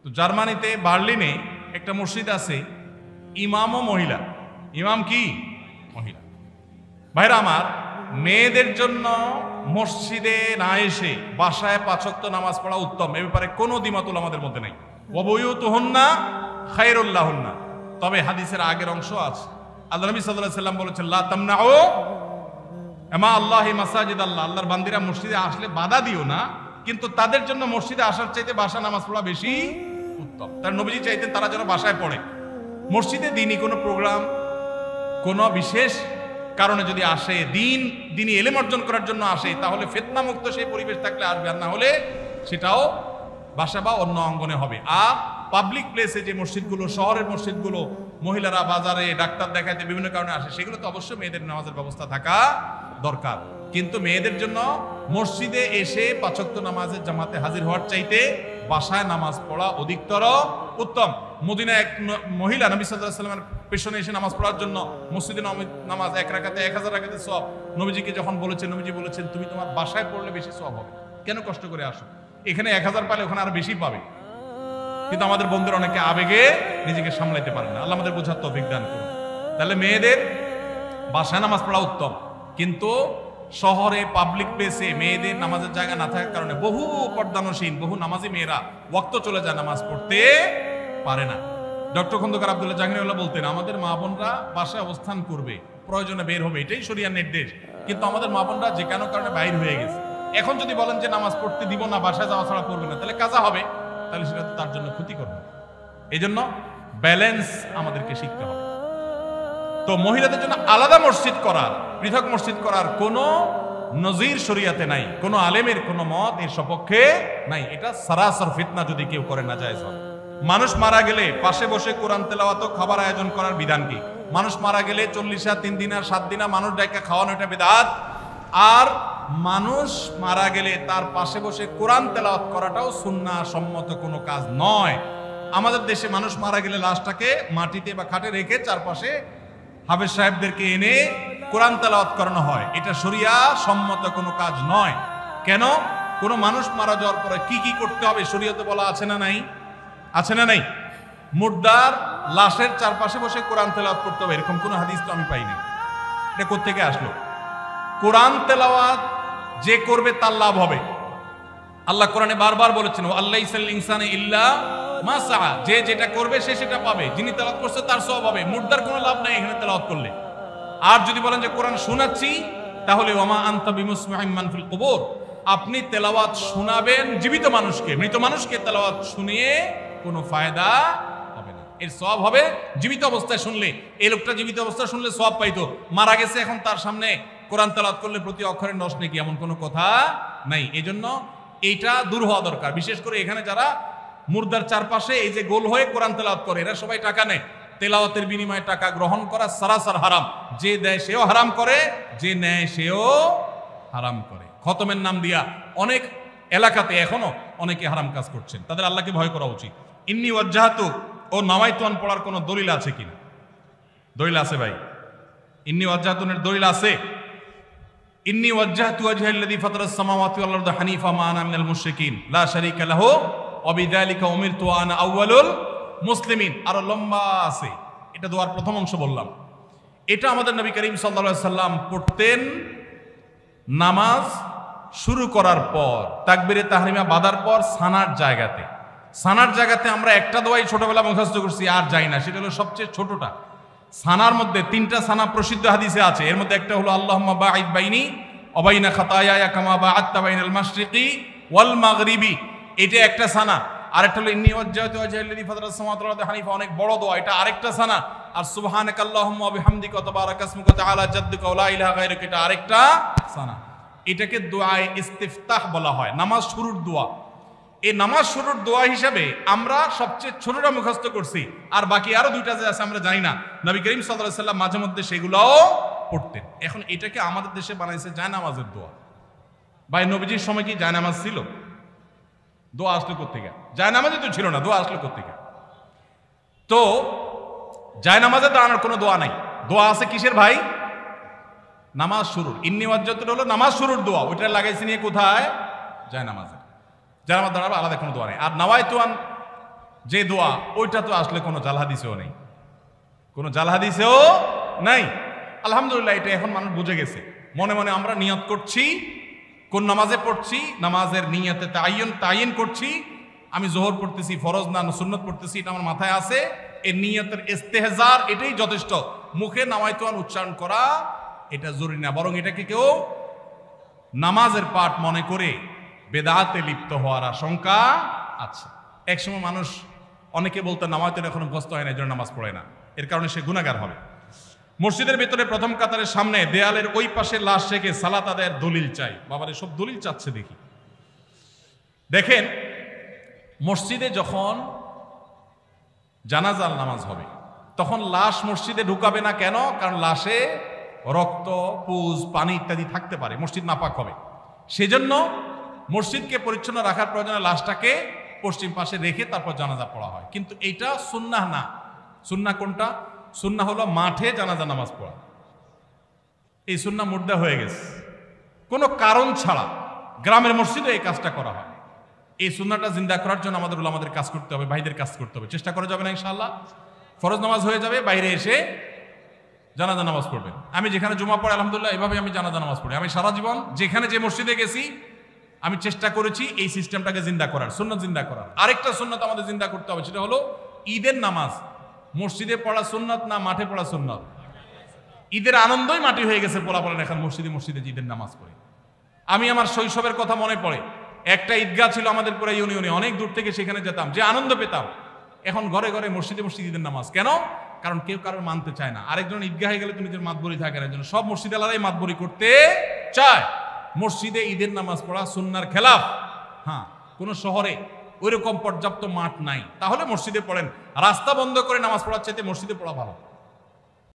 তো জার্মানিতে বার্লিনে একটা মসজিদ আছে, ইমামও মহিলা। ইমাম কি? মহিলা। ভাইরা আমার, মেয়েদের জন্য মসজিদে না এসে বাসায় 5 ওয়াক্ত নামাজ পড়া উত্তম, এ ব্যাপারে কোনো দ্বিমত আমাদের মধ্যে নেই। ওয়াবুয়ুতুহুন্না খায়রুল লাহুন্না। তবে হাদিসের আগের অংশ আছে, আল্লাহ নবী সাল্লাল্লাহু আলাইহি ওয়াসাল্লাম বলেছেন, লা তামনাউ আমা আল্লাহি মাসাজিদ আল্লাহ, আল্লাহর বান্দিরা মসজিদে আসলে বাধা দিও না, কিন্তু তাদের জন্য মসজিদে আসার চাইতে বাসা নামাজ পড়া বেশি উত্তম। তার নবীজি চাইতেন তারা যেন বাসায় পড়ে। মসজিদে দিনই কোনো প্রোগ্রাম, কোনো বিশেষ কারণে যদি আসে, দিনই এলেম অর্জন করার জন্য আসে, তাহলে ফিতনা মুক্ত সেই পরিবেশ থাকলে আসবে, আর না হলে সেটাও বাসা বা অন্য অঙ্গনে হবে। আর পাবলিক প্লেসে যে মসজিদগুলো, শহরের মসজিদগুলো, মহিলারা বাজারে ডাক্তার দেখাইতে বিভিন্ন কারণে আসে, সেগুলো তো অবশ্যই মেয়েদের নামাজের ব্যবস্থা থাকা দরকার। কিন্তু মেয়েদের জন্য মসজিদে এসে 5 ওয়াক্ত নামাজের জামাতে হাজির হওয়ার চাইতে বাসায় নামাজ পড়া অধিকতর উত্তম। মদিনায় এক মহিলা নবী সাল্লাল্লাহু আলাইহি ওয়াসাল্লামের পেছনে এসে নামাজ পড়ার জন্য, মসজিদে নামাজ 1 রাকাতে 1000 রাকাতে সওয়াব, নবীজিকে যখন বলেছেন, নবীজি বলেছেন, তুমি তোমার বাসায় পড়লে বেশি সওয়াব হবে, কেন কষ্ট করে আসো? এখানে 1000 পালে ওখানে আরো বেশি পাবে। কিন্তু আমাদের বন্ধুরা অনেকে আবেগে নিজেকে সামলাইতে পারে না। আল্লাহ আমাদের বোঝার তৌফিক দান করুন। তাহলে মেয়েদের বাসায় নামাজ পড়া উত্তম, কিন্তু শহরে পাবলিক প্লেসে মেয়েদের নামাজের জায়গা না থাকার কারণে বহু পর্দানসীন, বহু নামাজি মেয়েরা ওয়াক্ত চলে যায়, নামাজ পড়তে পারে না। ডক্টর খন্দকার আব্দুল্লাহ জাহাঙ্গীরউল্লাহ বলতেন, আমাদের মা বোনরা বাসায় অবস্থান করবে, প্রয়োজনে বের হবে, এটাই শরিয়ার নির্দেশ। কিন্তু আমাদের মা বোনরা যে কোনো কারণে বাইর হয়ে গেছে, এখন যদি বলেন যে নামাজ পড়তে দিব না, বাসায় যাওয়া ছাড়া পড়বে না, তাহলে কাজা হবে, তাহলে সেটা তার জন্য ক্ষতিকর হবে। এই জন্য ব্যালেন্স আমাদেরকে শিখতে হবে। তো মহিলাদের জন্য আলাদা মসজিদ করার, পৃথক মসজিদ করার কোনো নজির শরিয়াতে নাই, কোনো আলেমের কোনো মত এর সপক্ষে নাই। এটা সারাসর ফিতনা যদি কেউ করে, না জায়েজ হবে। মানুষ মারা গেলে পাশে বসে কোরআন তেলাওয়াত ও খাবার আয়োজন করার বিধান কি? মানুষ মারা গেলে 40 3 দিন আর 7 দিন মানুষ ডাইকা খাওয়ানো, এটা বিদআত। আর মানুষ মারা গেলে তার পাশে বসে কোরআন তেলাওয়াত করাটাও সুন্নাহ সম্মত কোনো কাজ নয়। আমাদের দেশে মানুষ মারা গেলে লাশটাকে মাটিতে বা খাটে রেখে চারপাশে হাফেজ সাহেবদেরকে এনে কোরআন তেলাওয়াত করানো হয়, এটা শরিয়া সম্মত কোনো কাজ নয়। কেন? কোনো মানুষ মারা যাওয়ার পরে কি কি করতে হবে শরিয়তে বলা আছে না নাই? আছে না নাই? মুর্দার লাশের চারপাশে বসে কোরআন তেলাওয়াত করতে হবে, এরকম কোনো হাদিস তো আমি পাইনি। এটা কোত্থেকে আসলো? কোরআন তেলাওয়াত যে করবে তার লাভ হবে। আল্লাহ কোরআনে বারবার বলেছেন, আল্লাইসাল ইনসানে ইল্লা মা সাআ, যে যেটা করবে সে সেটা পাবে, যিনি তেলাওয়াত করছে তার সওয়াব হবে। মুর্দার কোনো লাভ নাই এখানে তেলাওয়াত করলে। আর যদি বলেন যে কোরআন শোনাচ্ছি, তাহলে ওয়ামা আনতা বিমুসমিউম মান ফিল কুবুর, আপনি তেলাওয়াত শোনাবেন জীবিত মানুষকে, মৃত মানুষকে তেলাওয়াত শুনিয়ে কোনো ফায়দা হবে না। এর সওয়াব হবে জীবিত অবস্থায় শুনলে। এই লোকটা জীবিত অবস্থায় শুনলে সওয়াব পাইতো, মারা গেছে, এখন তার সামনে কোরআন তেলাওয়াত করলে প্রতি অক্ষরে 10 নেকি, এমন কোনো কথা নাই। এজন্য এইটা দূর হওয়া দরকার। বিশেষ করে এখানে যারা মুর্দার চারপাশে এই যে গোল হয়ে কোরআন তেলাওয়াত করে, এরা সবাই টাকা নেয়। তেলাওয়াতের বিনিময়ে টাকা গ্রহণ করা সারাসার হারাম। যে দেয় সেও হারাম করে, যে নেয় সেও হারাম করে। খতমের নাম দিয়া অনেক এলাকাতে এখনো অনেকে হারাম কাজ করছেন, তাদের আল্লাহকে ভয় করা উচিত। ইন্নী ওয়াজ্জাহাতু ও নাওয়াইতুন পড়ার কোনো দলিল আছে কিনা? দলিল আছে ভাই, ইন্নী ওয়াজ্জাহাতুনের দলিল আছে। ইন্নী ওয়াজ্জাহতু ওয়াজহাল্লাযী ফাতারাস সামাওয়াতি ওয়াল আরদা হানিফা মা আনা মিনাল মুশরিকিন লা শারীকা লাহু ওয়া বিযালিকা উমিরতু ওয়া আনা আউয়ালুল মুসলিমিন। আরো লম্বা আছে, এটা দোয়ার প্রথম অংশ বললাম। এটা আমাদের নবী করিম সাল্লাল্লাহু আলাইহি সাল্লাম পড়তেন নামাজ শুরু করার পর, তাকবীরে তাহরিমা বাঁধার পর সানার জায়গাতে। সানার জায়গাতে আমরা একটা দোয়াই ছোটবেলা মুখস্থ করছি, আর যাই না, সেটা হলো সবচেয়ে ছোটটা। সানার মধ্যে 3টা সানা প্রসিদ্ধ হাদিসে আছে, এর মধ্যে একটা হলো আল্লাহুম্মা বাঈদ বাইনি ওয়া বাইনা খাতায়ায়া কামা বা'আদতা বাইনাল মাশরিকি ওয়াল মাগরিবি, এটা একটা সানা। আরেকটা হলো ইন্নী ওয়াজ্জাহতু ওয়াজহাল্লাযী ফাতারাস সামাওয়াতি ওয়াল আরদা হানিফা, অনেক বড় দোয়া, এটা আরেকটা সানা। আর সুবহানাকাল্লাহুম্মা ওয়া বিহামদিকা ওয়া তাবারাকা ইসমুকা ওয়া তাআলা জাদ্দুকা ওয়া লা ইলাহা গায়রুকা, এটা আরেকটা সানা। এটাকে দোয়ায়ে ইস্তিফতাহ বলা হয়, নামাজ শুরুর দোয়া। এই নামাজ শুরুর দোয়া হিসাবে আমরা সবচেয়ে ছোটটা মুখস্থ করছি, আর বাকি আরো 2টা যে আছে আমরা জানি না। নবী করিম সাল্লাল্লাহু আলাইহি সাল্লাম মাঝে মধ্যে সেগুলোও পড়তেন। এখন এটাকে আমাদের দেশে বানাইছে জায়নামাজের দোয়া। ভাই, নবীজির সময় কি জায়নামাজ ছিল? দোয়া আসলো কোত্থেকে? জায়নামাজে তো ছিল না, দোয়া আসলো কোত্থেকে? তো জায়নামাজে দাঁড়ানোর কোনো দোয়া নাই। দোয়া আছে কিসের ভাই? নামাজ শুরুর। ইন্নী ওয়াজ্জাহতু হলো নামাজ শুরুর দোয়া, ওইটা লাগাইছি নিয়ে কোথায়? জায়নামাজে। জায়নামাজ দাঁড়াবে, আলাদা কোনো দোয়া নেই। আর যে দোয়া, ওইটা তো আসলে কোনো জাল হাদিসেও নেই, কোনো জাল হাদিসেও নাই। আলহামদুলিল্লাহ, এটা এখন মানুষ বুঝে গেছে। মনে মনে আমরা নিয়ত করছি, কোন নামাজে পড়ছি, নামাজের নিয়তে তাইন করছি, আমি জোহর পড়তেছি, ফরজ না সুন্নত পড়তেছি, এটা আমার মাথায় আছে। এই নিয়তের ইস্তেহজার এটাই যথেষ্ট। মুখে নামায়তুয়ান উচ্চারণ করা এটা জরুরি না, বরং এটাকে কেউ নামাজের পাঠ মনে করে বেদাতে লিপ্ত হওয়ার আশঙ্কা আছে। একসময় মানুষ অনেকে বলতো নামায়তুয়ান এখনো মুখস্থ হয় না, এই জন্য নামাজ পড়ে না, এর কারণে সে গুনাহগার হবে। মসজিদের ভিতরে প্রথম কাতারের সামনে দেয়ালের ওই পাশে লাশ রেখে সালাত আদায়ের দলিল চাই। বাবার সব দলিল চাচ্ছে দেখি। দেখেন, মসজিদে যখন জানাজার নামাজ হবে তখন লাশ মসজিদে ঢুকাবে না। কেন? কারণ লাশে রক্ত, পুজ, পানি ইত্যাদি থাকতে পারে, মসজিদ নাপাক হবে। সেজন্য মসজিদকে পরিচ্ছন্ন রাখার প্রয়োজনে লাশটাকে পশ্চিম পাশে রেখে তারপর জানাজা পড়া হয়। কিন্তু এইটা সুন্নাহ না। সুন্নাহ কোনটা? সুন্নাহ হলো মাঠে জানাজা নামাজ পড়া। এই সুন্নাহ মুর্দা হয়ে গেছে। কোনো কারণ ছাড়া গ্রামের মসজিদে এই কাজটা করা হয়। এই সুন্নাহটা জিন্দা করার জন্য আমাদের উলামাদের কাজ করতে হবে, ভাইদের কাজ করতে হবে। চেষ্টা করা যাবে না ইনশাআল্লাহ? ফরজ নামাজ হয়ে যাবে, বাইরে এসে জানাজা নামাজ পড়বেন। আমি যেখানে জুমা পড়ে আলহামদুলিল্লাহ এভাবে আমি জানাজা নামাজ পড়ি। আমি সারা জীবন যেখানে যে মসজিদে গেছি আমি চেষ্টা করেছি এই সিস্টেমটাকে জিন্দা করার, সুন্নাত জিন্দা করার। আরেকটা সুন্নাত আমাদের জিন্দা করতে হবে, সেটা হলো ঈদের নামাজ মসজিদে পড়া সুন্নাত না মাঠে পড়া সুন্নাত? ঈদের আনন্দই মাটি হয়ে গেছে, পোলা বলেন এখন মসজিদে মসজিদে ঈদের নামাজ পড়ে। আমি আমার শৈশবের কথা মনে পড়ে, একটা ঈদগাহ ছিল আমাদের পুরো ইউনিয়নে, অনেক দূর থেকে সেখানে যেতাম, যে আনন্দ পেতাম। এখন ঘরে ঘরে মসজিদে মসজিদে ঈদের নামাজ। কেন? কারণ কেউ কারোর মানতে চায় না। আরেকজন ঈদগাহে গেলে তুমি নিজের মাতবরি থাকে না, সব মসজিদ আলাদাই মাতবরি করতে চায়। মসজিদে ঈদের নামাজ পড়া সুন্নাহর খেলাফ। হ্যাঁ, কোন শহরে ওইরকম পর্যাপ্ত মাঠ নাই, তাহলে মসজিদে পড়েন। রাস্তা বন্ধ করে নামাজ পড়ার চাইতে মসজিদে পড়া ভালো।